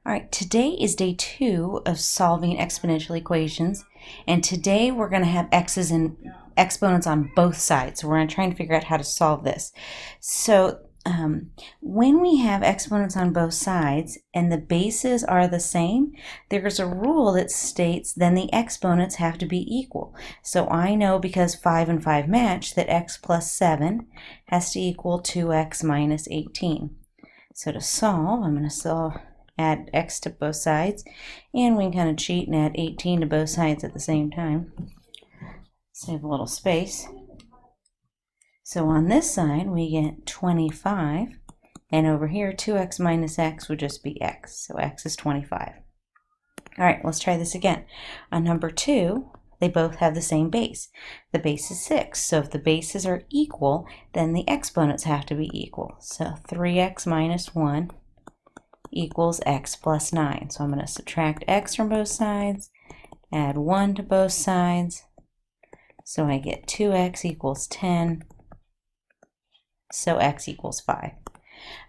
All right, today is day 2 of solving exponential equations, and today we're going to have x's and exponents on both sides. So we're going to try and figure out how to solve this. So when we have exponents on both sides and the bases are the same, there's a rule that states then the exponents have to be equal. So I know because 5 and 5 match that x plus 7 has to equal 2x minus 18. So to solve, I'm going to add x to both sides, and we can kind of cheat and add 18 to both sides at the same time. Save a little space. So on this side we get 25, and over here 2x minus x would just be x, so x is 25. Alright, let's try this again. On number 2, they both have the same base. The base is 6, so if the bases are equal, then the exponents have to be equal. So 3x minus 1 equals x plus 9. So I'm going to subtract x from both sides, add 1 to both sides, so I get 2x equals 10, so x equals 5.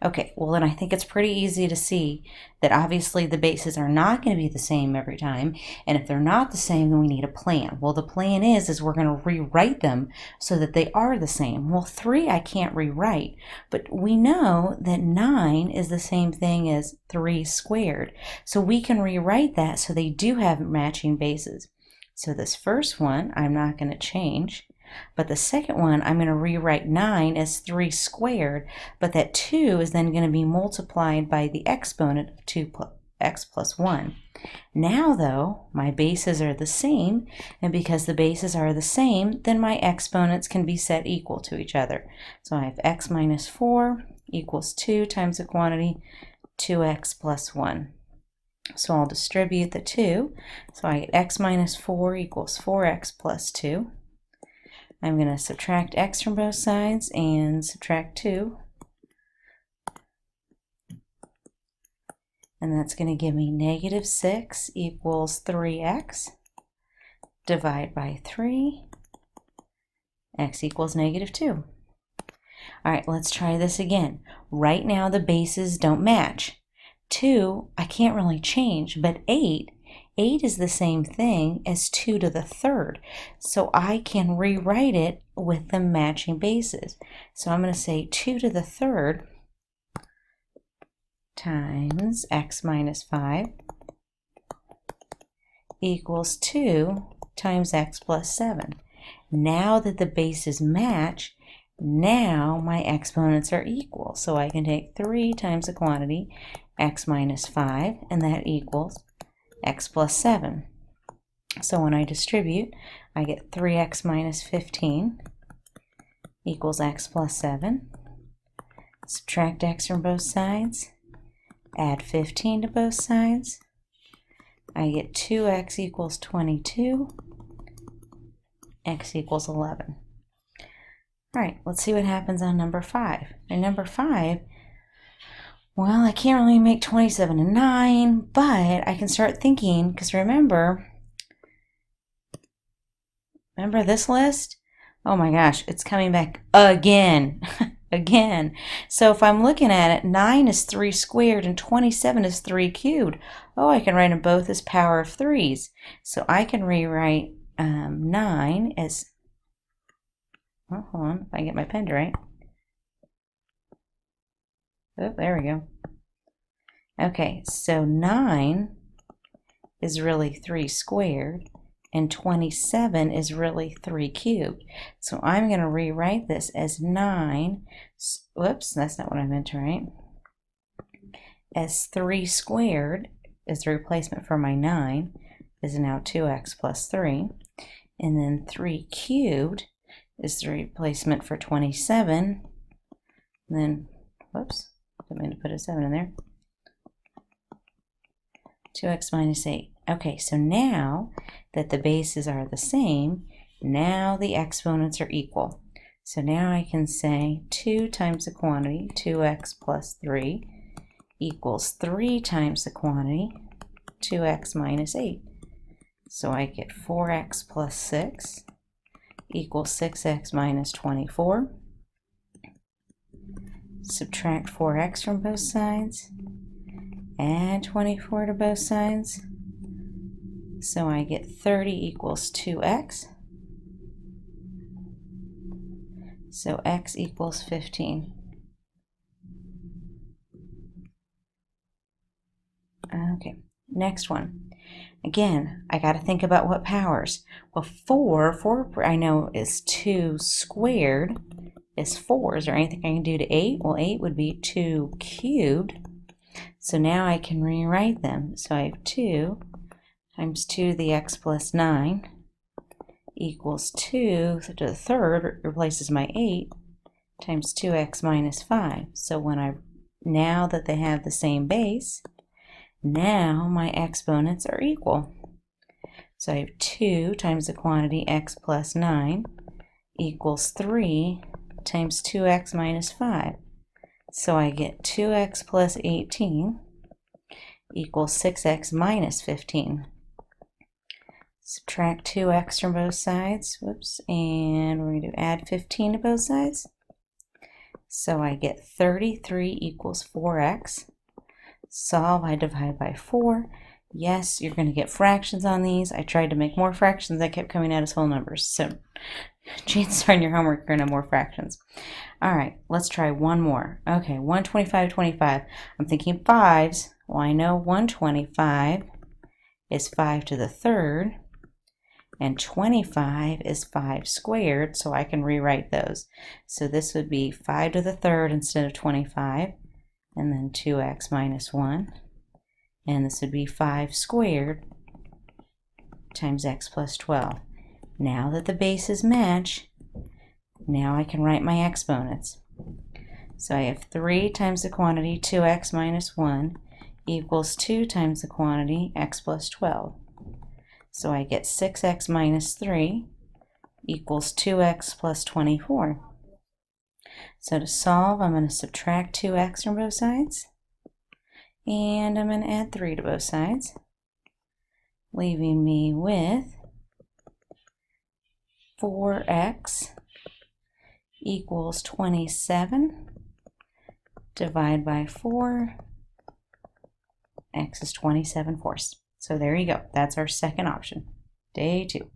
Okay, well then I think it's pretty easy to see that obviously the bases are not going to be the same every time, and if they're not the same, then we need a plan. Well, the plan is we're going to rewrite them so that they are the same. Well, 3 I can't rewrite, but we know that 9 is the same thing as 3 squared, so we can rewrite that so they do have matching bases. So this first one I'm not going to change, but the second one, I'm going to rewrite 9 as 3 squared, but that 2 is then going to be multiplied by the exponent of 2x plus 1. Now, though, my bases are the same, and because the bases are the same, then my exponents can be set equal to each other. So I have x minus 4 equals 2 times the quantity 2x plus 1. So I'll distribute the 2, so I get x minus 4 equals 4x plus 2. I'm going to subtract x from both sides and subtract 2. And that's going to give me negative 6 equals 3x. Divide by 3. X equals negative 2. All right, let's try this again. Right now the bases don't match. 2 I can't really change, but 8 is the same thing as 2 to the third, so I can rewrite it with the matching bases. So I'm going to say 2 to the third times x minus 5 equals 2 times x plus 7. Now that the bases match, now my exponents are equal, so I can take 3 times the quantity x minus 5, and that equals x plus 7. So when I distribute, I get 3x minus 15 equals x plus 7. Subtract x from both sides, add 15 to both sides. I get 2x equals 22, x equals 11. All right, let's see what happens on number 5. And number 5, well, I can't really make 27 and 9, but I can start thinking, because remember this list? Oh my gosh, it's coming back again, again. So if I'm looking at it, 9 is 3 squared and 27 is 3 cubed. Oh, I can write them both as power of 3's. So I can rewrite 9 as, oh, hold on, if I can get my pen to write. Oh, there we go. Okay, so 9 is really 3 squared, and 27 is really 3 cubed. So I'm going to rewrite this as 9, whoops, that's not what I meant to write, as 3 squared is the replacement for my 9, is now 2x plus 3, and then 3 cubed is the replacement for 27, and then, whoops, didn't mean to put a 7 in there. 2x minus 8. Okay, so now that the bases are the same, now the exponents are equal. So now I can say 2 times the quantity, 2x plus 3, equals 3 times the quantity, 2x minus 8. So I get 4x plus 6 equals 6x minus 24. Subtract 4x from both sides, add 24 to both sides. So I get 30 equals 2x. So x equals 15. Okay, next one. Again, I got to think about what powers. Well, 4 I know is 2 squared is 4. Is there anything I can do to 8? Well, 8 would be 2 cubed. So now I can rewrite them. So I have 2 times 2 to the x plus 9 equals 2 to the third replaces my 8 times 2x minus 5. So now that they have the same base, now my exponents are equal. So I have 2 times the quantity x plus 9 equals 3 times 2x minus 5. So I get 2x plus 18 equals 6x minus 15. Subtract 2x from both sides. Whoops. And we're going to add 15 to both sides. So I get 33 equals 4x. Solve, I divide by 4. Yes, you're going to get fractions on these. I tried to make more fractions. I kept coming out as whole numbers. So chances are in your homework you're going to have more fractions. All right, let's try one more. Okay, 125, 25. I'm thinking 5s. Well, I know 125 is 5 to the third. And 25 is 5 squared, so I can rewrite those. So this would be 5 to the third instead of 25, and then 2x minus 1. And this would be 5 squared times x plus 12. Now that the bases match, now I can write my exponents. So I have 3 times the quantity 2x minus 1 equals 2 times the quantity x plus 12. So I get 6x minus 3 equals 2x plus 24. So to solve, I'm going to subtract 2x from both sides. And I'm going to add 3 to both sides, leaving me with 4x equals 27. Divide by 4. X is 27 fourths. So there you go. That's our second option. Day 2.